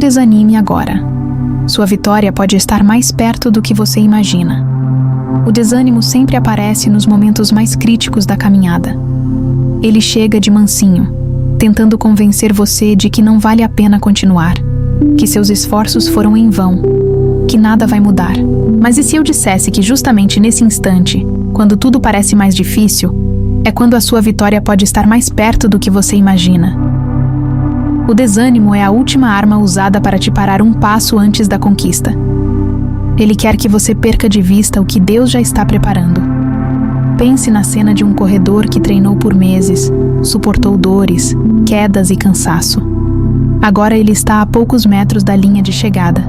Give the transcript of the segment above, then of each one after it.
desanime agora. Sua vitória pode estar mais perto do que você imagina. O desânimo sempre aparece nos momentos mais críticos da caminhada. Ele chega de mansinho, tentando convencer você de que não vale a pena continuar, que seus esforços foram em vão, que nada vai mudar. Mas e se eu dissesse que justamente nesse instante, quando tudo parece mais difícil, é quando a sua vitória pode estar mais perto do que você imagina? O desânimo é a última arma usada para te parar um passo antes da conquista. Ele quer que você perca de vista o que Deus já está preparando. Pense na cena de um corredor que treinou por meses, suportou dores, quedas e cansaço. Agora ele está a poucos metros da linha de chegada,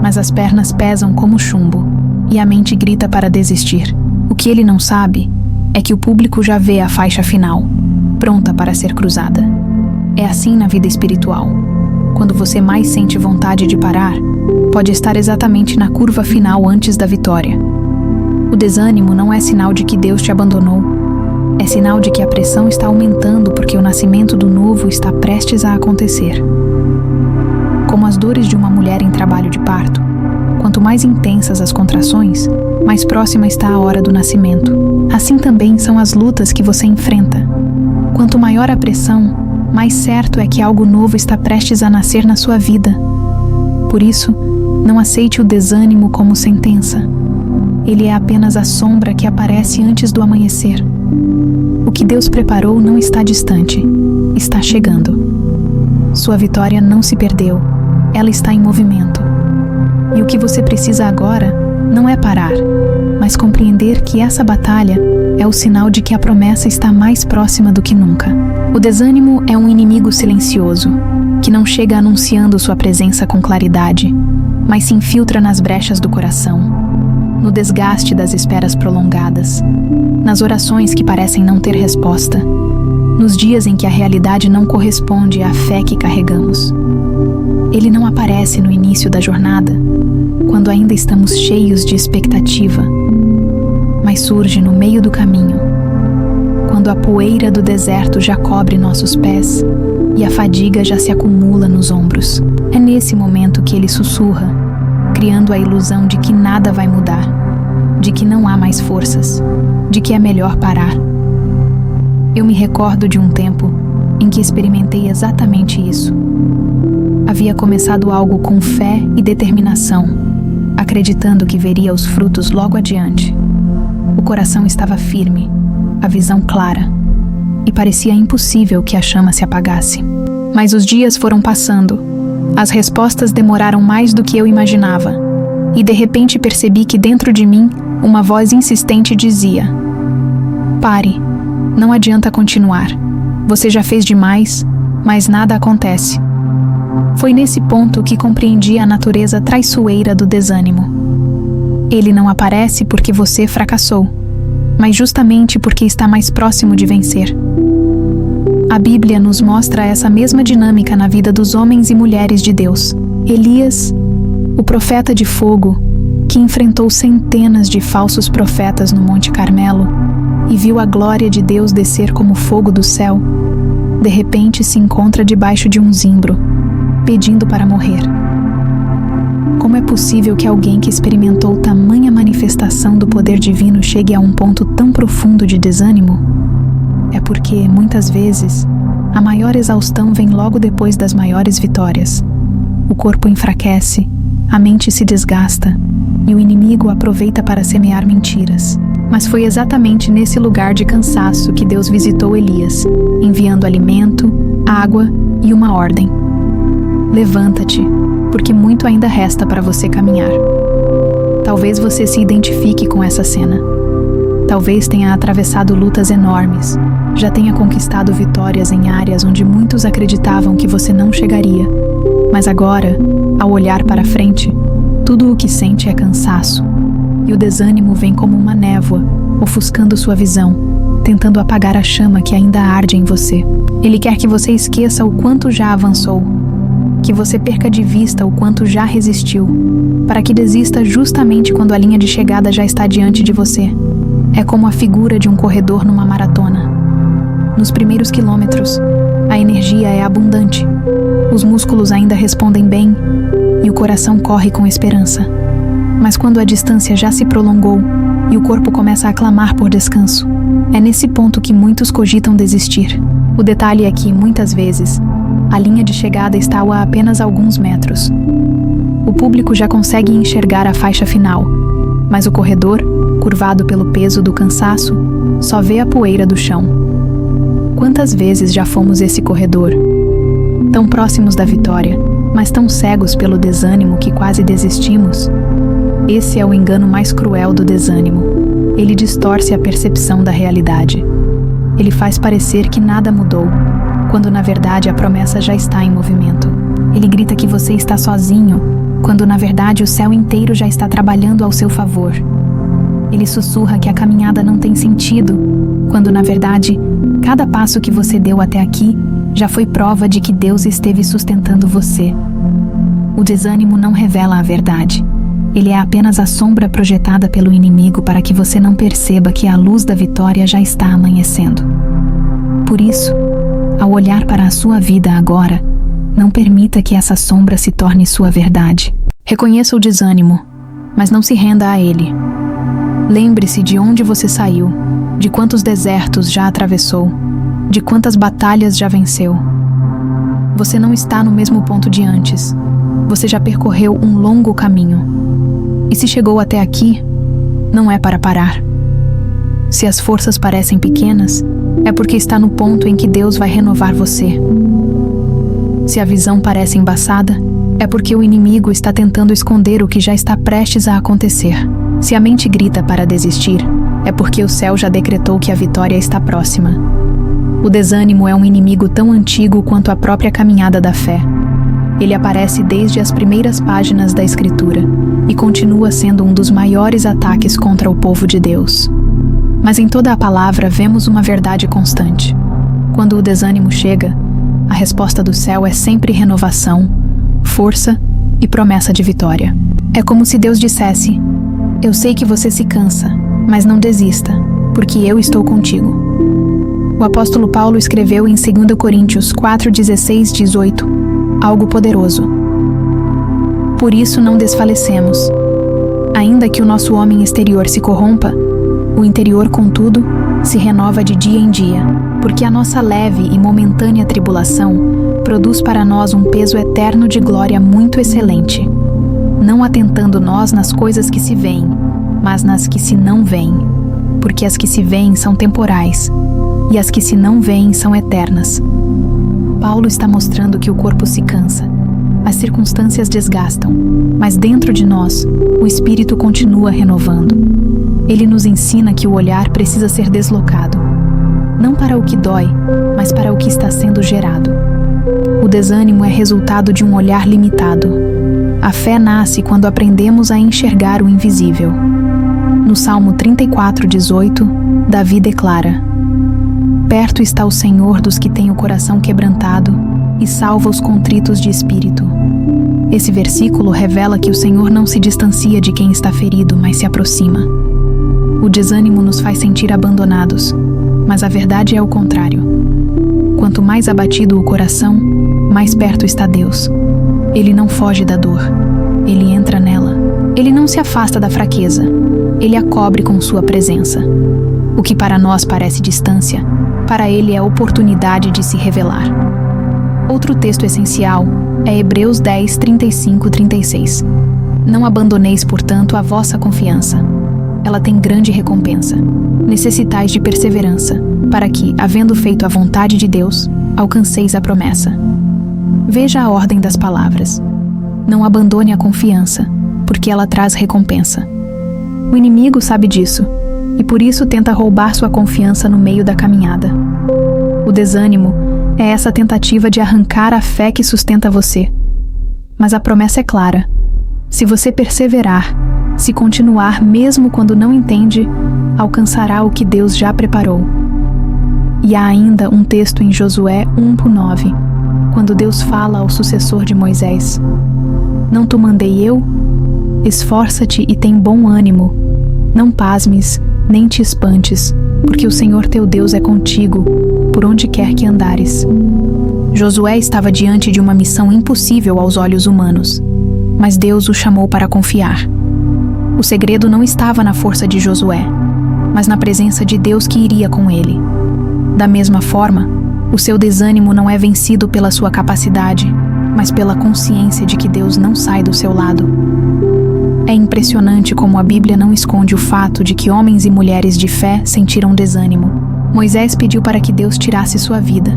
mas as pernas pesam como chumbo e a mente grita para desistir. O que ele não sabe é que o público já vê a faixa final, pronta para ser cruzada. É assim na vida espiritual. Quando você mais sente vontade de parar, pode estar exatamente na curva final antes da vitória. O desânimo não é sinal de que Deus te abandonou. É sinal de que a pressão está aumentando porque o nascimento do novo está prestes a acontecer. Como as dores de uma mulher em trabalho de parto, quanto mais intensas as contrações, mais próxima está a hora do nascimento. Assim também são as lutas que você enfrenta. Quanto maior a pressão, mais certo é que algo novo está prestes a nascer na sua vida. Por isso, não aceite o desânimo como sentença. Ele é apenas a sombra que aparece antes do amanhecer. O que Deus preparou não está distante, está chegando. Sua vitória não se perdeu, ela está em movimento. E o que você precisa agora não é parar, mas compreender que essa batalha é o sinal de que a promessa está mais próxima do que nunca. O desânimo é um inimigo silencioso, que não chega anunciando sua presença com claridade, mas se infiltra nas brechas do coração, no desgaste das esperas prolongadas, nas orações que parecem não ter resposta, nos dias em que a realidade não corresponde à fé que carregamos. Ele não aparece no início da jornada, quando ainda estamos cheios de expectativa, mas surge no meio do caminho, quando a poeira do deserto já cobre nossos pés e a fadiga já se acumula nos ombros. É nesse momento que ele sussurra, criando a ilusão de que nada vai mudar, de que não há mais forças, de que é melhor parar. Eu me recordo de um tempo em que experimentei exatamente isso. Havia começado algo com fé e determinação, acreditando que veria os frutos logo adiante. O coração estava firme, a visão clara, e parecia impossível que a chama se apagasse. Mas os dias foram passando, as respostas demoraram mais do que eu imaginava, e de repente percebi que dentro de mim uma voz insistente dizia: "Pare, não adianta continuar. Você já fez demais, mas nada acontece." Foi nesse ponto que compreendi a natureza traiçoeira do desânimo. Ele não aparece porque você fracassou, mas justamente porque está mais próximo de vencer. A Bíblia nos mostra essa mesma dinâmica na vida dos homens e mulheres de Deus. Elias, o profeta de fogo, que enfrentou centenas de falsos profetas no Monte Carmelo e viu a glória de Deus descer como fogo do céu, de repente se encontra debaixo de um zimbro, pedindo para morrer. Como é possível que alguém que experimentou tamanha manifestação do poder divino chegue a um ponto tão profundo de desânimo? É porque, muitas vezes, a maior exaustão vem logo depois das maiores vitórias. O corpo enfraquece, a mente se desgasta e o inimigo aproveita para semear mentiras. Mas foi exatamente nesse lugar de cansaço que Deus visitou Elias, enviando alimento, água e uma ordem: "Levanta-te, porque muito ainda resta para você caminhar." Talvez você se identifique com essa cena. Talvez tenha atravessado lutas enormes, já tenha conquistado vitórias em áreas onde muitos acreditavam que você não chegaria. Mas agora, ao olhar para frente, tudo o que sente é cansaço, e o desânimo vem como uma névoa, ofuscando sua visão, tentando apagar a chama que ainda arde em você. Ele quer que você esqueça o quanto já avançou, que você perca de vista o quanto já resistiu, para que desista justamente quando a linha de chegada já está diante de você. É como a figura de um corredor numa maratona. Nos primeiros quilômetros, a energia é abundante. Os músculos ainda respondem bem e o coração corre com esperança. Mas quando a distância já se prolongou e o corpo começa a clamar por descanso, é nesse ponto que muitos cogitam desistir. O detalhe é que, muitas vezes, a linha de chegada está a apenas alguns metros. O público já consegue enxergar a faixa final, mas o corredor, curvado pelo peso do cansaço, só vê a poeira do chão. Quantas vezes já fomos esse corredor? Tão próximos da vitória, mas tão cegos pelo desânimo que quase desistimos? Esse é o engano mais cruel do desânimo. Ele distorce a percepção da realidade. Ele faz parecer que nada mudou, quando na verdade a promessa já está em movimento. Ele grita que você está sozinho, quando na verdade o céu inteiro já está trabalhando ao seu favor. Ele sussurra que a caminhada não tem sentido, quando na verdade cada passo que você deu até aqui já foi prova de que Deus esteve sustentando você. O desânimo não revela a verdade. Ele é apenas a sombra projetada pelo inimigo para que você não perceba que a luz da vitória já está amanhecendo. Por isso, ao olhar para a sua vida agora, não permita que essa sombra se torne sua verdade. Reconheça o desânimo, mas não se renda a ele. Lembre-se de onde você saiu, de quantos desertos já atravessou, de quantas batalhas já venceu. Você não está no mesmo ponto de antes. Você já percorreu um longo caminho. E se chegou até aqui, não é para parar. Se as forças parecem pequenas, é porque está no ponto em que Deus vai renovar você. Se a visão parece embaçada, é porque o inimigo está tentando esconder o que já está prestes a acontecer. Se a mente grita para desistir, é porque o céu já decretou que a vitória está próxima. O desânimo é um inimigo tão antigo quanto a própria caminhada da fé. Ele aparece desde as primeiras páginas da Escritura e continua sendo um dos maiores ataques contra o povo de Deus. Mas em toda a palavra vemos uma verdade constante. Quando o desânimo chega, a resposta do céu é sempre renovação, força e promessa de vitória. É como se Deus dissesse: eu sei que você se cansa, mas não desista, porque eu estou contigo. O apóstolo Paulo escreveu em 2 Coríntios 4:16-18 algo poderoso. Por isso não desfalecemos. Ainda que o nosso homem exterior se corrompa, o interior, contudo, se renova de dia em dia, porque a nossa leve e momentânea tribulação produz para nós um peso eterno de glória muito excelente, não atentando nós nas coisas que se veem, mas nas que se não veem, porque as que se veem são temporais, e as que se não veem são eternas. Paulo está mostrando que o corpo se cansa, as circunstâncias desgastam, mas dentro de nós, o espírito continua renovando. Ele nos ensina que o olhar precisa ser deslocado, não para o que dói, mas para o que está sendo gerado. O desânimo é resultado de um olhar limitado. A fé nasce quando aprendemos a enxergar o invisível. No Salmo 34:18, Davi declara: perto está o Senhor dos que têm o coração quebrantado e salva os contritos de espírito. Esse versículo revela que o Senhor não se distancia de quem está ferido, mas se aproxima. O desânimo nos faz sentir abandonados, mas a verdade é o contrário. Quanto mais abatido o coração, mais perto está Deus. Ele não foge da dor, ele entra nela. Ele não se afasta da fraqueza, ele a cobre com sua presença. O que para nós parece distância, para ele é oportunidade de se revelar. Outro texto essencial é Hebreus 10:35-36. Não abandoneis, portanto, a vossa confiança. Ela tem grande recompensa. Necessitais de perseverança, para que, havendo feito a vontade de Deus, alcanceis a promessa. Veja a ordem das palavras. Não abandone a confiança, porque ela traz recompensa. O inimigo sabe disso, e por isso tenta roubar sua confiança no meio da caminhada. O desânimo é essa tentativa de arrancar a fé que sustenta você. Mas a promessa é clara. Se você perseverar, se continuar mesmo quando não entende, alcançará o que Deus já preparou. E há ainda um texto em Josué 1:9, quando Deus fala ao sucessor de Moisés: não te mandei eu? Esforça-te e tem bom ânimo. Não pasmes, nem te espantes, porque o Senhor teu Deus é contigo, por onde quer que andares. Josué estava diante de uma missão impossível aos olhos humanos, mas Deus o chamou para confiar. O segredo não estava na força de Josué, mas na presença de Deus que iria com ele. Da mesma forma, o seu desânimo não é vencido pela sua capacidade, mas pela consciência de que Deus não sai do seu lado. É impressionante como a Bíblia não esconde o fato de que homens e mulheres de fé sentiram desânimo. Moisés pediu para que Deus tirasse sua vida.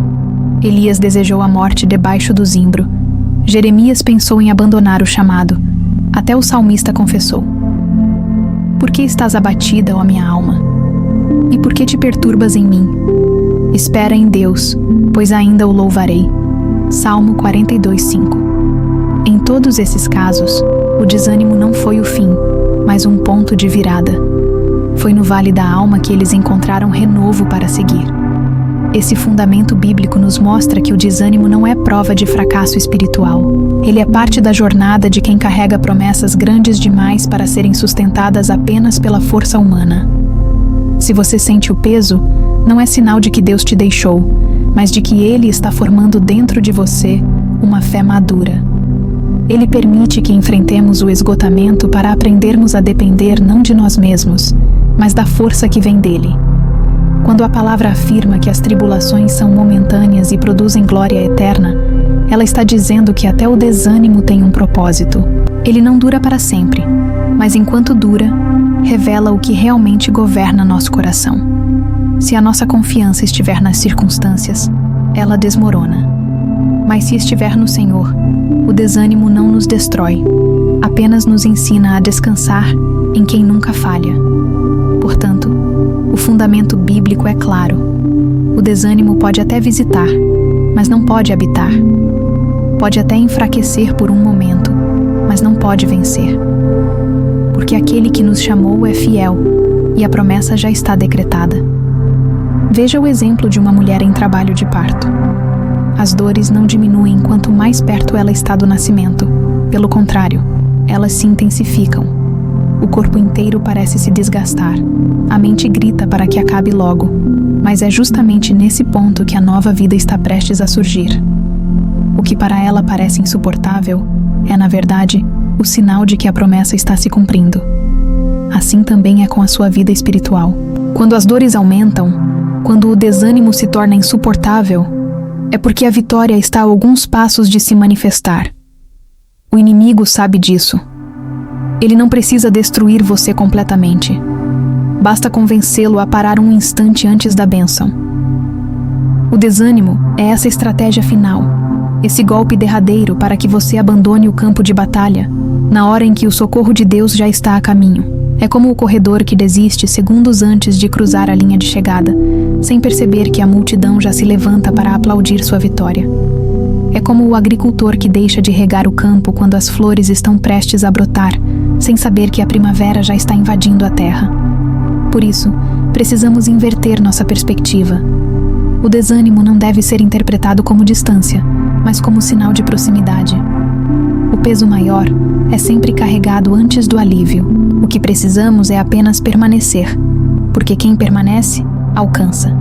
Elias desejou a morte debaixo do zimbro. Jeremias pensou em abandonar o chamado. Até o salmista confessou: "Por que estás abatida, ó minha alma? E por que te perturbas em mim? Espera em Deus, pois ainda o louvarei." Salmo 42:5. Em todos esses casos, o desânimo não foi o fim, mas um ponto de virada. Foi no vale da alma que eles encontraram renovo para seguir. Esse fundamento bíblico nos mostra que o desânimo não é prova de fracasso espiritual. Ele é parte da jornada de quem carrega promessas grandes demais para serem sustentadas apenas pela força humana. Se você sente o peso, não é sinal de que Deus te deixou, mas de que Ele está formando dentro de você uma fé madura. Ele permite que enfrentemos o esgotamento para aprendermos a depender não de nós mesmos, mas da força que vem dele. Quando a palavra afirma que as tribulações são momentâneas e produzem glória eterna, ela está dizendo que até o desânimo tem um propósito. Ele não dura para sempre, mas enquanto dura, revela o que realmente governa nosso coração. Se a nossa confiança estiver nas circunstâncias, ela desmorona. Mas se estiver no Senhor, o desânimo não nos destrói, apenas nos ensina a descansar em quem nunca falha. Portanto, o fundamento bíblico é claro. O desânimo pode até visitar, mas não pode habitar. Pode até enfraquecer por um momento, mas não pode vencer. Porque aquele que nos chamou é fiel, e a promessa já está decretada. Veja o exemplo de uma mulher em trabalho de parto. As dores não diminuem quanto mais perto ela está do nascimento. Pelo contrário, elas se intensificam. O corpo inteiro parece se desgastar. A mente grita para que acabe logo. Mas é justamente nesse ponto que a nova vida está prestes a surgir. O que para ela parece insuportável é, na verdade, o sinal de que a promessa está se cumprindo. Assim também é com a sua vida espiritual. Quando as dores aumentam, quando o desânimo se torna insuportável, é porque a vitória está a alguns passos de se manifestar. O inimigo sabe disso. Ele não precisa destruir você completamente. Basta convencê-lo a parar um instante antes da bênção. O desânimo é essa estratégia final, esse golpe derradeiro para que você abandone o campo de batalha, na hora em que o socorro de Deus já está a caminho. É como o corredor que desiste segundos antes de cruzar a linha de chegada, sem perceber que a multidão já se levanta para aplaudir sua vitória. É como o agricultor que deixa de regar o campo quando as flores estão prestes a brotar, sem saber que a primavera já está invadindo a terra. Por isso, precisamos inverter nossa perspectiva. O desânimo não deve ser interpretado como distância, mas como sinal de proximidade. O peso maior é sempre carregado antes do alívio. O que precisamos é apenas permanecer, porque quem permanece, alcança.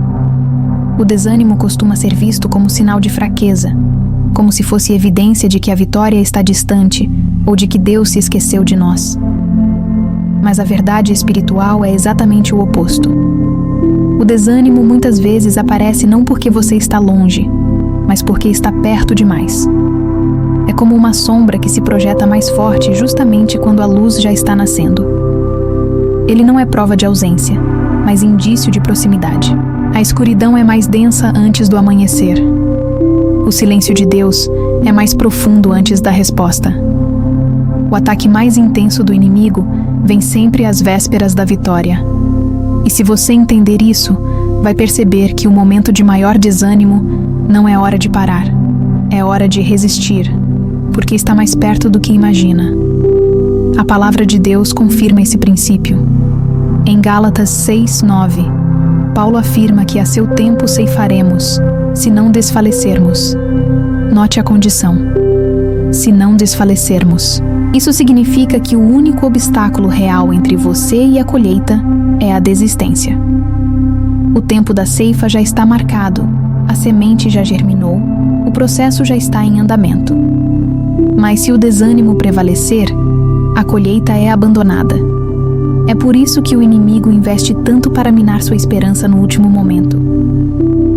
O desânimo costuma ser visto como sinal de fraqueza, como se fosse evidência de que a vitória está distante ou de que Deus se esqueceu de nós. Mas a verdade espiritual é exatamente o oposto. O desânimo muitas vezes aparece não porque você está longe, mas porque está perto demais. É como uma sombra que se projeta mais forte justamente quando a luz já está nascendo. Ele não é prova de ausência, mas indício de proximidade. A escuridão é mais densa antes do amanhecer. O silêncio de Deus é mais profundo antes da resposta. O ataque mais intenso do inimigo vem sempre às vésperas da vitória. E se você entender isso, vai perceber que o momento de maior desânimo não é hora de parar, é hora de resistir, porque está mais perto do que imagina. A palavra de Deus confirma esse princípio. Em Gálatas 6:9, Paulo afirma que a seu tempo ceifaremos, se não desfalecermos. Note a condição: se não desfalecermos. Isso significa que o único obstáculo real entre você e a colheita é a desistência. O tempo da ceifa já está marcado, a a semente já germinou, o processo já está em andamento. Mas se o desânimo prevalecer, a colheita é abandonada. É por isso que o inimigo investe tanto para minar sua esperança no último momento.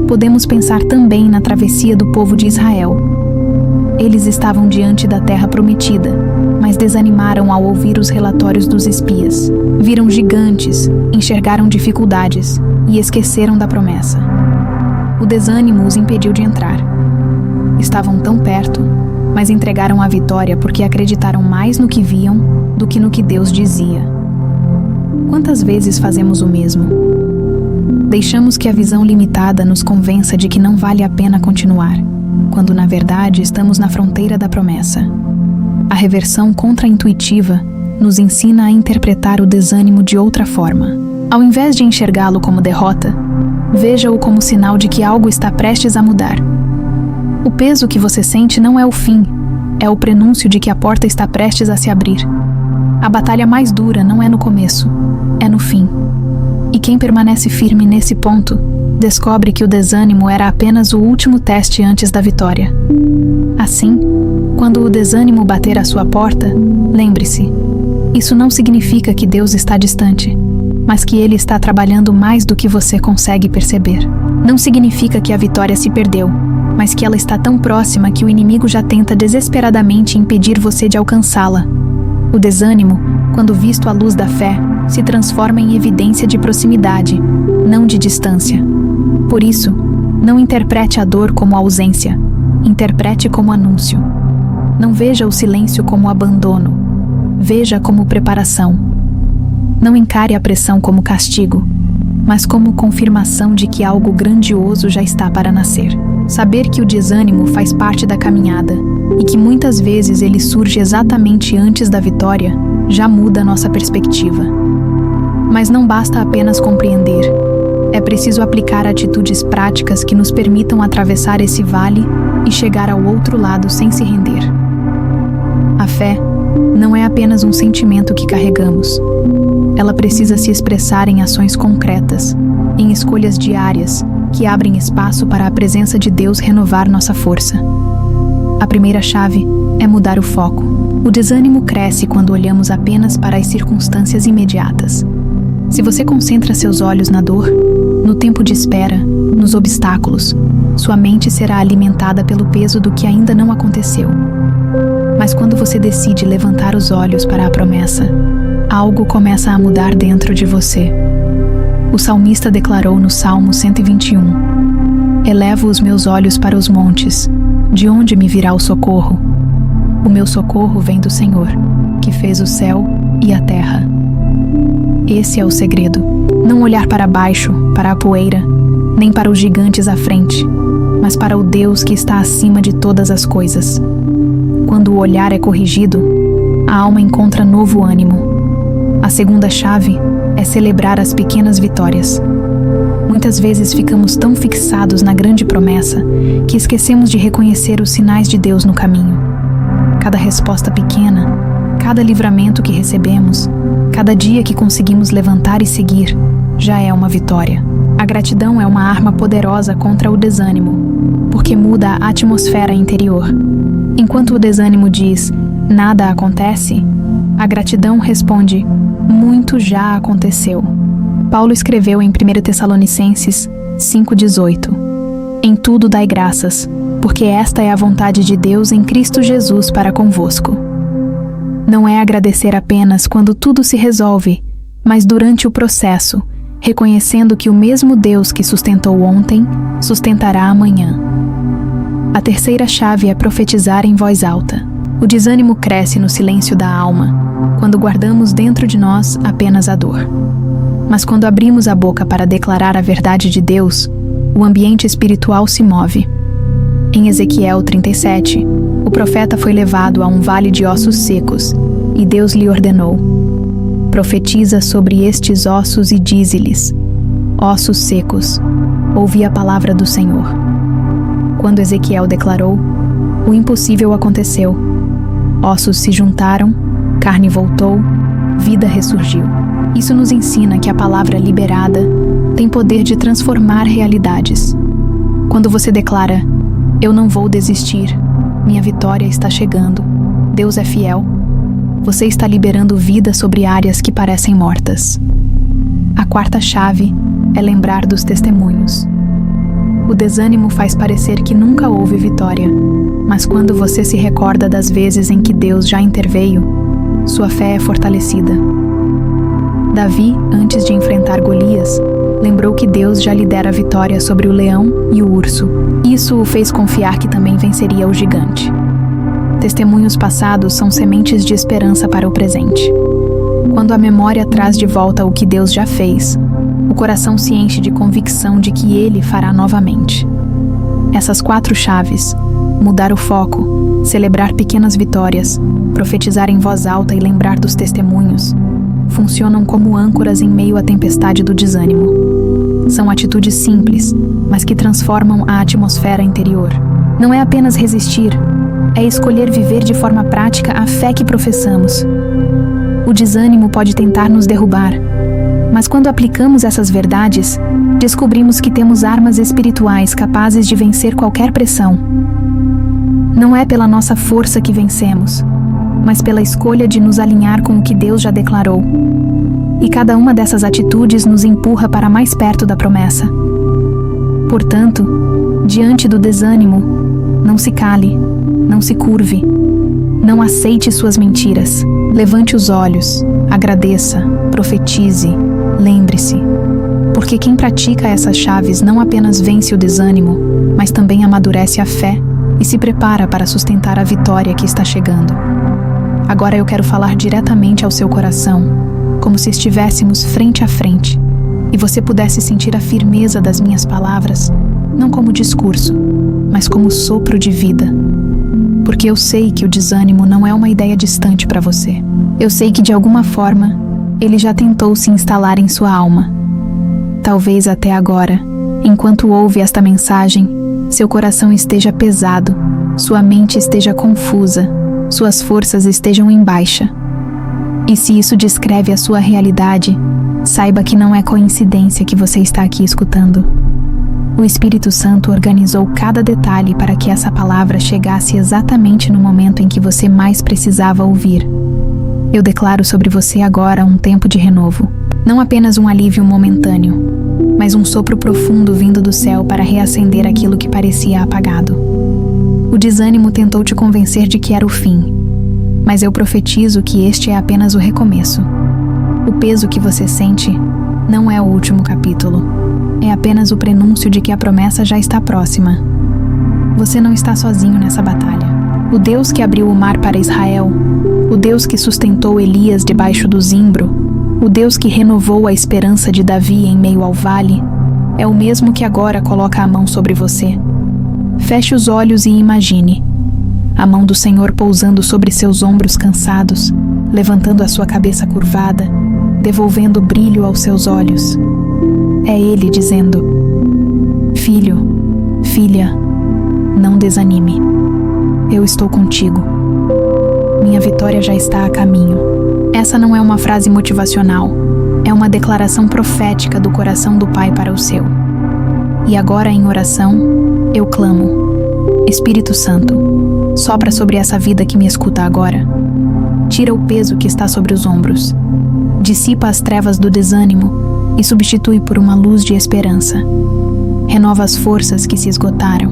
Podemos pensar também na travessia do povo de Israel. Eles estavam diante da terra prometida, mas desanimaram ao ouvir os relatórios dos espias. Viram gigantes, enxergaram dificuldades e esqueceram da promessa. O desânimo os impediu de entrar. Estavam tão perto, mas entregaram a vitória porque acreditaram mais no que viam do que no que Deus dizia. Quantas vezes fazemos o mesmo? Deixamos que a visão limitada nos convença de que não vale a pena continuar, quando na verdade estamos na fronteira da promessa. A reversão contra-intuitiva nos ensina a interpretar o desânimo de outra forma. Ao invés de enxergá-lo como derrota, veja-o como sinal de que algo está prestes a mudar. O peso que você sente não é o fim, é o prenúncio de que a porta está prestes a se abrir. A batalha mais dura não é no começo, é no fim. E quem permanece firme nesse ponto, descobre que o desânimo era apenas o último teste antes da vitória. Assim, quando o desânimo bater à sua porta, lembre-se, isso não significa que Deus está distante, mas que Ele está trabalhando mais do que você consegue perceber. Não significa que a vitória se perdeu, mas que ela está tão próxima que o inimigo já tenta desesperadamente impedir você de alcançá-la. O desânimo, quando visto à luz da fé, se transforma em evidência de proximidade, não de distância. Por isso, não interprete a dor como ausência, interprete como anúncio. Não veja o silêncio como abandono, veja como preparação. Não encare a pressão como castigo, mas como confirmação de que algo grandioso já está para nascer. Saber que o desânimo faz parte da caminhada e que muitas vezes ele surge exatamente antes da vitória, já muda nossa perspectiva. Mas não basta apenas compreender. É preciso aplicar atitudes práticas que nos permitam atravessar esse vale e chegar ao outro lado sem se render. A fé não é apenas um sentimento que carregamos. Ela precisa se expressar em ações concretas, em escolhas diárias, que abrem espaço para a presença de Deus renovar nossa força. A primeira chave é mudar o foco. O desânimo cresce quando olhamos apenas para as circunstâncias imediatas. Se você concentra seus olhos na dor, no tempo de espera, nos obstáculos, sua mente será alimentada pelo peso do que ainda não aconteceu. Mas quando você decide levantar os olhos para a promessa, algo começa a mudar dentro de você. O salmista declarou no Salmo 121: Elevo os meus olhos para os montes, de onde me virá o socorro? O meu socorro vem do Senhor, que fez o céu e a terra. Esse é o segredo. Não olhar para baixo, para a poeira, nem para os gigantes à frente, mas para o Deus que está acima de todas as coisas. Quando o olhar é corrigido, a alma encontra novo ânimo. A segunda chave é celebrar as pequenas vitórias. Muitas vezes ficamos tão fixados na grande promessa que esquecemos de reconhecer os sinais de Deus no caminho. Cada resposta pequena, cada livramento que recebemos, cada dia que conseguimos levantar e seguir, já é uma vitória. A gratidão é uma arma poderosa contra o desânimo, porque muda a atmosfera interior. Enquanto o desânimo diz, nada acontece, a gratidão responde, muito já aconteceu. Paulo escreveu em 1 Tessalonicenses 5,18: Em tudo dai graças, porque esta é a vontade de Deus em Cristo Jesus para convosco. Não é agradecer apenas quando tudo se resolve, mas durante o processo, reconhecendo que o mesmo Deus que sustentou ontem, sustentará amanhã. A terceira chave é profetizar em voz alta. O desânimo cresce no silêncio da alma, quando guardamos dentro de nós apenas a dor. Mas quando abrimos a boca para declarar a verdade de Deus, o ambiente espiritual se move. Em Ezequiel 37, o profeta foi levado a um vale de ossos secos, e Deus lhe ordenou: Profetiza sobre estes ossos e dize-lhes: Ossos secos, ouvi a palavra do Senhor. Quando Ezequiel declarou, o impossível aconteceu. Ossos se juntaram, carne voltou, vida ressurgiu. Isso nos ensina que a palavra liberada tem poder de transformar realidades. Quando você declara: "Eu não vou desistir, minha vitória está chegando, Deus é fiel", você está liberando vida sobre áreas que parecem mortas. A quarta chave é lembrar dos testemunhos. O desânimo faz parecer que nunca houve vitória, mas quando você se recorda das vezes em que Deus já interveio, sua fé é fortalecida. Davi, antes de enfrentar Golias, lembrou que Deus já lhe dera a vitória sobre o leão e o urso. Isso o fez confiar que também venceria o gigante. Testemunhos passados são sementes de esperança para o presente. Quando a memória traz de volta o que Deus já fez, o coração se enche de convicção de que Ele fará novamente. Essas 4 chaves: mudar o foco, celebrar pequenas vitórias, profetizar em voz alta e lembrar dos testemunhos, funcionam como âncoras em meio à tempestade do desânimo. São atitudes simples, mas que transformam a atmosfera interior. Não é apenas resistir, é escolher viver de forma prática a fé que professamos. O desânimo pode tentar nos derrubar, mas quando aplicamos essas verdades, descobrimos que temos armas espirituais capazes de vencer qualquer pressão. Não é pela nossa força que vencemos, mas pela escolha de nos alinhar com o que Deus já declarou. E cada uma dessas atitudes nos empurra para mais perto da promessa. Portanto, diante do desânimo, não se cale, não se curve, não aceite suas mentiras. Levante os olhos, agradeça, profetize, lembre-se. Porque quem pratica essas chaves não apenas vence o desânimo, mas também amadurece a fé e se prepara para sustentar a vitória que está chegando. Agora eu quero falar diretamente ao seu coração, como se estivéssemos frente a frente, e você pudesse sentir a firmeza das minhas palavras, não como discurso, mas como sopro de vida. Porque eu sei que o desânimo não é uma ideia distante para você. Eu sei que de alguma forma, ele já tentou se instalar em sua alma. Talvez até agora, enquanto ouve esta mensagem, seu coração esteja pesado, sua mente esteja confusa, suas forças estejam em baixa. E se isso descreve a sua realidade, saiba que não é coincidência que você está aqui escutando. O Espírito Santo organizou cada detalhe para que essa palavra chegasse exatamente no momento em que você mais precisava ouvir. Eu declaro sobre você agora um tempo de renovo, não apenas um alívio momentâneo, mas um sopro profundo vindo do céu para reacender aquilo que parecia apagado. O desânimo tentou te convencer de que era o fim, mas eu profetizo que este é apenas o recomeço. O peso que você sente não é o último capítulo. É apenas o prenúncio de que a promessa já está próxima. Você não está sozinho nessa batalha. O Deus que abriu o mar para Israel, o Deus que sustentou Elias debaixo do zimbro, o Deus que renovou a esperança de Davi em meio ao vale, é o mesmo que agora coloca a mão sobre você. Feche os olhos e imagine a mão do Senhor pousando sobre seus ombros cansados, levantando a sua cabeça curvada, devolvendo brilho aos seus olhos. É Ele dizendo: "Filho, filha, não desanime. Eu estou contigo. Minha vitória já está a caminho." Essa não é uma frase motivacional, é uma declaração profética do coração do Pai para o seu. E agora, em oração, eu clamo: Espírito Santo, sopra sobre essa vida que me escuta agora. Tira o peso que está sobre os ombros. Dissipa as trevas do desânimo e substitui por uma luz de esperança. Renova as forças que se esgotaram.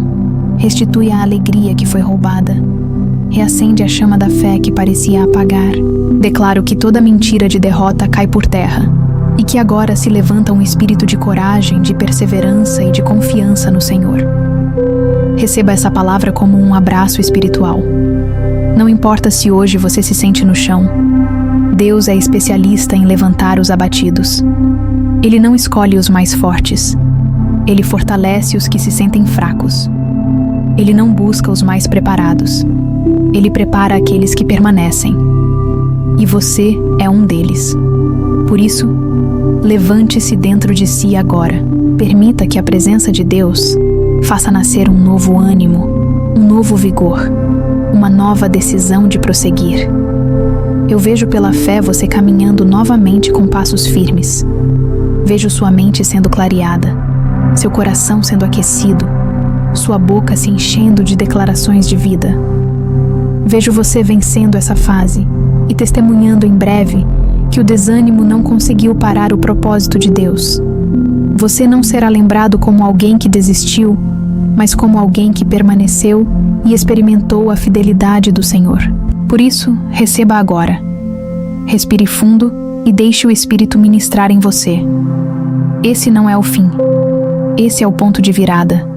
Restitui a alegria que foi roubada. Reacende a chama da fé que parecia apagar. Declaro que toda mentira de derrota cai por terra e que agora se levanta um espírito de coragem, de perseverança e de confiança no Senhor. Receba essa palavra como um abraço espiritual. Não importa se hoje você se sente no chão, Deus é especialista em levantar os abatidos. Ele não escolhe os mais fortes. Ele fortalece os que se sentem fracos. Ele não busca os mais preparados. Ele prepara aqueles que permanecem. E você é um deles. Por isso, levante-se dentro de si agora. Permita que a presença de Deus faça nascer um novo ânimo, um novo vigor, uma nova decisão de prosseguir. Eu vejo pela fé você caminhando novamente com passos firmes. Vejo sua mente sendo clareada, seu coração sendo aquecido sua boca se enchendo de declarações de vida. Vejo você vencendo essa fase e testemunhando em breve que o desânimo não conseguiu parar o propósito de Deus. Você não será lembrado como alguém que desistiu, mas como alguém que permaneceu e experimentou a fidelidade do Senhor. Por isso, receba agora. Respire fundo e deixe o Espírito ministrar em você. Esse não é o fim. Esse é o ponto de virada.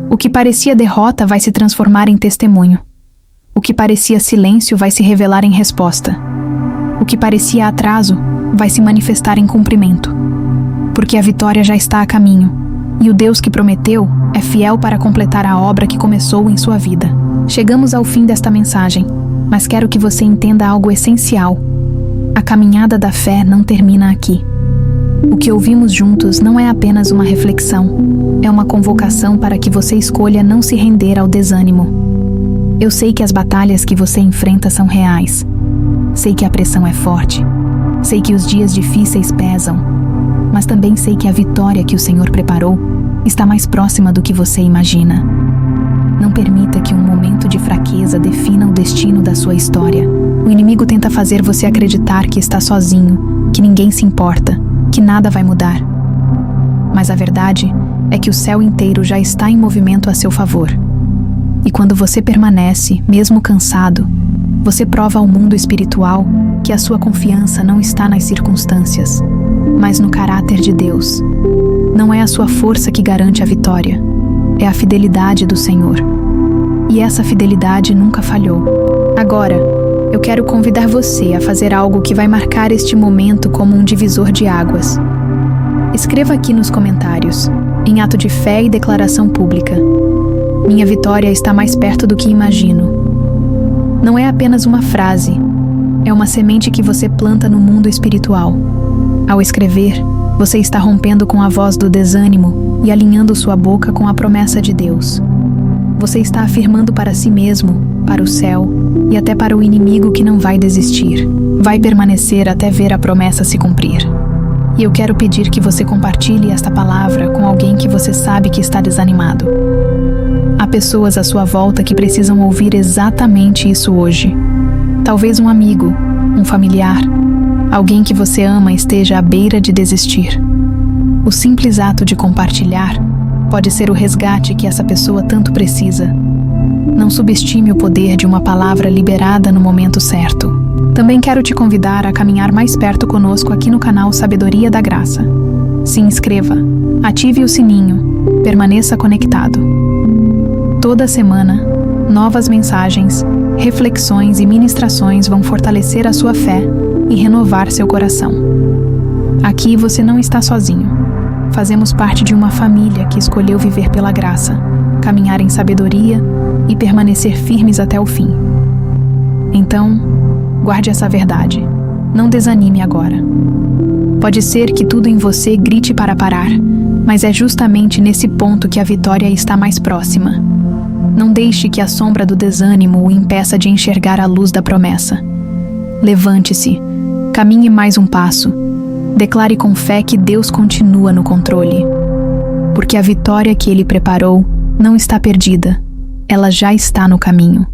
O que parecia derrota vai se transformar em testemunho. O que parecia silêncio vai se revelar em resposta. O que parecia atraso vai se manifestar em cumprimento. Porque a vitória já está a caminho, e o Deus que prometeu é fiel para completar a obra que começou em sua vida. Chegamos ao fim desta mensagem, mas quero que você entenda algo essencial. A caminhada da fé não termina aqui. O que ouvimos juntos não é apenas uma reflexão, é uma convocação para que você escolha não se render ao desânimo. Eu sei que as batalhas que você enfrenta são reais. Sei que a pressão é forte. Sei que os dias difíceis pesam. Mas também sei que a vitória que o Senhor preparou está mais próxima do que você imagina. Não permita que um momento de fraqueza defina o destino da sua história. O inimigo tenta fazer você acreditar que está sozinho, que ninguém se importa, que nada vai mudar. Mas a verdade é que o céu inteiro já está em movimento a seu favor. E quando você permanece, mesmo cansado, você prova ao mundo espiritual que a sua confiança não está nas circunstâncias, mas no caráter de Deus. Não é a sua força que garante a vitória, é a fidelidade do Senhor. E essa fidelidade nunca falhou. Agora, eu quero convidar você a fazer algo que vai marcar este momento como um divisor de águas. Escreva aqui nos comentários, em ato de fé e declaração pública: minha vitória está mais perto do que imagino. Não é apenas uma frase, é uma semente que você planta no mundo espiritual. Ao escrever, você está rompendo com a voz do desânimo e alinhando sua boca com a promessa de Deus. Você está afirmando para si mesmo, para o céu e até para o inimigo que não vai desistir. Vai permanecer até ver a promessa se cumprir. E eu quero pedir que você compartilhe esta palavra com alguém que você sabe que está desanimado. Há pessoas à sua volta que precisam ouvir exatamente isso hoje. Talvez um amigo, um familiar, alguém que você ama esteja à beira de desistir. O simples ato de compartilhar pode ser o resgate que essa pessoa tanto precisa. Não subestime o poder de uma palavra liberada no momento certo. Também quero te convidar a caminhar mais perto conosco aqui no canal Sabedoria da Graça. Se inscreva, ative o sininho, permaneça conectado. Toda semana, novas mensagens, reflexões e ministrações vão fortalecer a sua fé e renovar seu coração. Aqui você não está sozinho. Fazemos parte de uma família que escolheu viver pela graça, caminhar em sabedoria e permanecer firmes até o fim. Então, guarde essa verdade. Não desanime agora. Pode ser que tudo em você grite para parar, mas é justamente nesse ponto que a vitória está mais próxima. Não deixe que a sombra do desânimo o impeça de enxergar a luz da promessa. Levante-se, caminhe mais um passo. Declare com fé que Deus continua no controle. Porque a vitória que Ele preparou não está perdida, ela já está no caminho.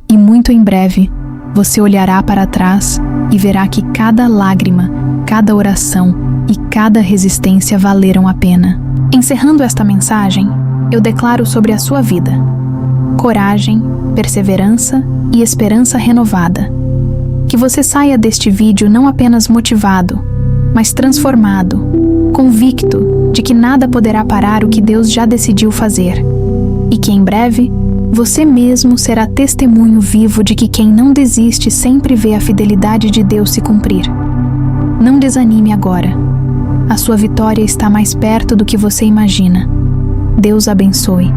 E muito em breve, você olhará para trás e verá que cada lágrima, cada oração e cada resistência valeram a pena. Encerrando esta mensagem, eu declaro sobre a sua vida coragem, perseverança e esperança renovada. Que você saia deste vídeo não apenas motivado, mas transformado, convicto de que nada poderá parar o que Deus já decidiu fazer. E que em breve, você mesmo será testemunho vivo de que quem não desiste sempre vê a fidelidade de Deus se cumprir. Não desanime agora. A sua vitória está mais perto do que você imagina. Deus abençoe.